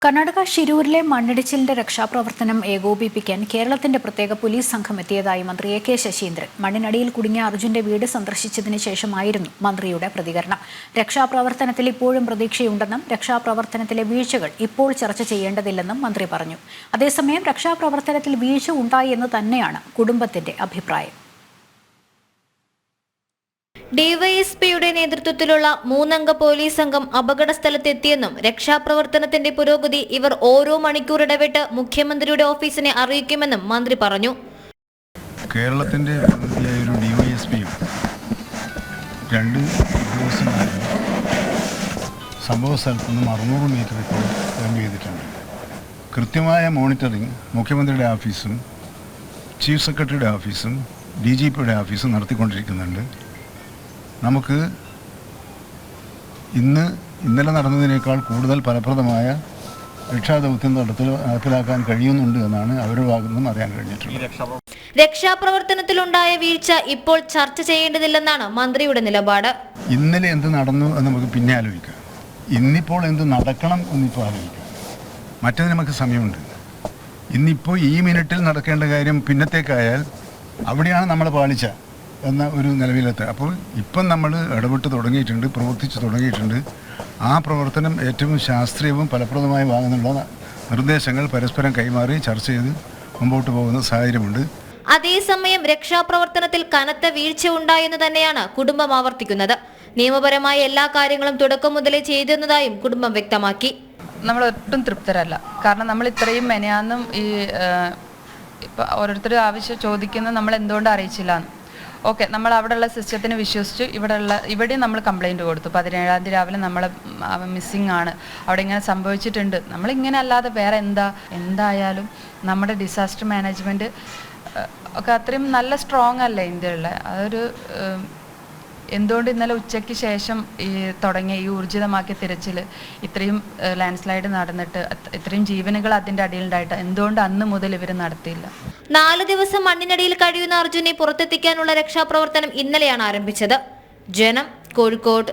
കർണാടക ഷിരൂരിലെ മണ്ണിടിച്ചിലിന്റെ രക്ഷാപ്രവർത്തനം ഏകോപിപ്പിക്കാൻ കേരളത്തിന്റെ പ്രത്യേക പോലീസ് സംഘം എത്തിയതായി മന്ത്രി എ.കെ. ശശീന്ദ്രൻ. മണ്ണിനടിയിൽ കുടുങ്ങിയ അർജുന്റെ വീട് സന്ദർശിച്ചതിന് ശേഷമായിരുന്നു മന്ത്രിയുടെ പ്രതികരണം. രക്ഷാപ്രവർത്തനത്തിൽ ഇപ്പോഴും പ്രതീക്ഷയുണ്ടെന്നും രക്ഷാപ്രവർത്തനത്തിലെ വീഴ്ചകൾ ഇപ്പോൾ ചർച്ച ചെയ്യേണ്ടതില്ലെന്നും മന്ത്രി പറഞ്ഞു. അതേസമയം രക്ഷാപ്രവർത്തനത്തിൽ വീഴ്ച ഉണ്ടായി എന്ന് തന്നെയാണ് കുടുംബത്തിന്റെ അഭിപ്രായം. ഡിവൈഎസ്പിയുടെ നേതൃത്വത്തിലുള്ള 3-അംഗ പോലീസ് സംഘം അപകട സ്ഥലത്തെത്തിയെന്നും രക്ഷാപ്രവർത്തനത്തിന്റെ പുരോഗതി ഇവർ ഓരോ മണിക്കൂർ ഇടവിട്ട് മുഖ്യമന്ത്രിയുടെ ഓഫീസിനെ അറിയിക്കുമെന്നും മന്ത്രി പറഞ്ഞു. കേരളത്തിന്റെ ഒരു ഡിവൈഎസ്പിയും 2 ഉദ്യോഗസ്ഥന്മാരും സംഭവ സ്ഥലത്ത് നിന്നും 600 മീറ്റർ ഇപ്പോൾ ക്യാമ്പ് ചെയ്തിട്ടുണ്ട്. കൃത്യമായ മോണിറ്ററിംഗ് മുഖ്യമന്ത്രിയുടെ ഓഫീസും ചീഫ് സെക്രട്ടറിയുടെ ഓഫീസും DGPയുടെ ഓഫീസും നടത്തിക്കൊണ്ടിരിക്കുന്നുണ്ട്. നമുക്ക് ഇന്നലെ നടന്നതിനേക്കാൾ കൂടുതൽ ഫലപ്രദമായ രക്ഷാദൗത്യം നടപ്പിലാക്കാൻ കഴിയുന്നുണ്ട് എന്നാണ് അവരുടെ ഭാഗത്തു നിന്നും അറിയാൻ കഴിഞ്ഞിട്ടുള്ളത്. രക്ഷാപ്രവർത്തനത്തിലുണ്ടായ വീഴ്ച ഇപ്പോൾ ചർച്ച ചെയ്യേണ്ടതില്ലെന്നാണ് മന്ത്രിയുടെ നിലപാട്. ഇന്നലെ എന്ത് നടന്നു എന്ന് നമുക്ക് പിന്നെ ആലോചിക്കാം. ഇന്നിപ്പോൾ എന്ത് നടക്കണം എന്നിപ്പോൾ ആലോചിക്കാം. മറ്റേത് നമുക്ക് സമയമുണ്ട്. ഇന്നിപ്പോൾ ഈ മിനിറ്റിൽ നടക്കേണ്ട കാര്യം പിന്നത്തേക്കായാൽ അവിടെയാണ് നമ്മൾ പാളിച്ച എന്ന ഒരു നിലവിലെത്തുക. അപ്പോൾ ഇപ്പം നമ്മൾ ഇടപെട്ട് തുടങ്ങിയിട്ടുണ്ട്, പ്രവർത്തിച്ച് തുടങ്ങിയിട്ടുണ്ട്. ആ പ്രവർത്തനം ഏറ്റവും ശാസ്ത്രീയവും ഫലപ്രദമായി വാങ്ങുന്നുള്ള നിർദ്ദേശങ്ങൾ പരസ്പരം കൈമാറി ചർച്ച ചെയ്ത് മുമ്പോട്ട് പോകുന്ന സാഹചര്യമുണ്ട്. അതേസമയം രക്ഷാപ്രവർത്തനത്തിൽ കനത്ത വീഴ്ച ഉണ്ടായെന്ന് തന്നെയാണ് കുടുംബം ആവർത്തിക്കുന്നത്. നിയമപരമായ എല്ലാ കാര്യങ്ങളും തുടക്കം മുതലേ ചെയ്തിരുന്നതായും കുടുംബം വ്യക്തമാക്കി. നമ്മൾ ഒട്ടും തൃപ്തരല്ല. കാരണം നമ്മൾ ഇത്രയും മെനയാന്നും ഇപ്പം ഓരോരുത്തരും ആവശ്യം ചോദിക്കുന്നത് നമ്മൾ എന്തുകൊണ്ട് അറിയിച്ചില്ല. ഓക്കെ, നമ്മൾ അവിടെയുള്ള സിസ്റ്റത്തിന് വിശ്വസിച്ച് ഇവിടെയും നമ്മൾ കംപ്ലയിൻറ്റ് കൊടുത്തു. 17-ാം തീയതി രാവിലെ നമ്മൾ മിസ്സിങ് ആണ്, അവിടെ ഇങ്ങനെ സംഭവിച്ചിട്ടുണ്ട്. നമ്മളിങ്ങനെ അല്ലാതെ വേറെ എന്തായാലും നമ്മുടെ ഡിസാസ്റ്റർ മാനേജ്മെൻറ്റ് ഒക്കെ അത്രയും നല്ല സ്ട്രോങ് അല്ലേ ഇന്ത്യയിലുള്ള. അതൊരു എന്തുകൊണ്ട് ഇന്നലെ ഉച്ചയ്ക്ക് ശേഷം തുടങ്ങിയ ഈ ഊർജിതമാക്കിയ തിരച്ചിൽ ഇത്രയും ലാൻഡ് സ്ലൈഡ് നടന്നിട്ട് ഇത്രയും ജീവനുകൾ അതിൻ്റെ അടിയിലുണ്ടായിട്ട് എന്തുകൊണ്ട് അന്ന് മുതൽ ഇവർ നടത്തിയില്ല? 4 ദിവസം മണ്ണിനടിയിൽ കഴിയുന്ന അർജുനെ പുറത്തെത്തിക്കാനുള്ള രക്ഷാപ്രവർത്തനം ഇന്നലെയാണ് ആരംഭിച്ചത്. ജനം, കോഴിക്കോട്.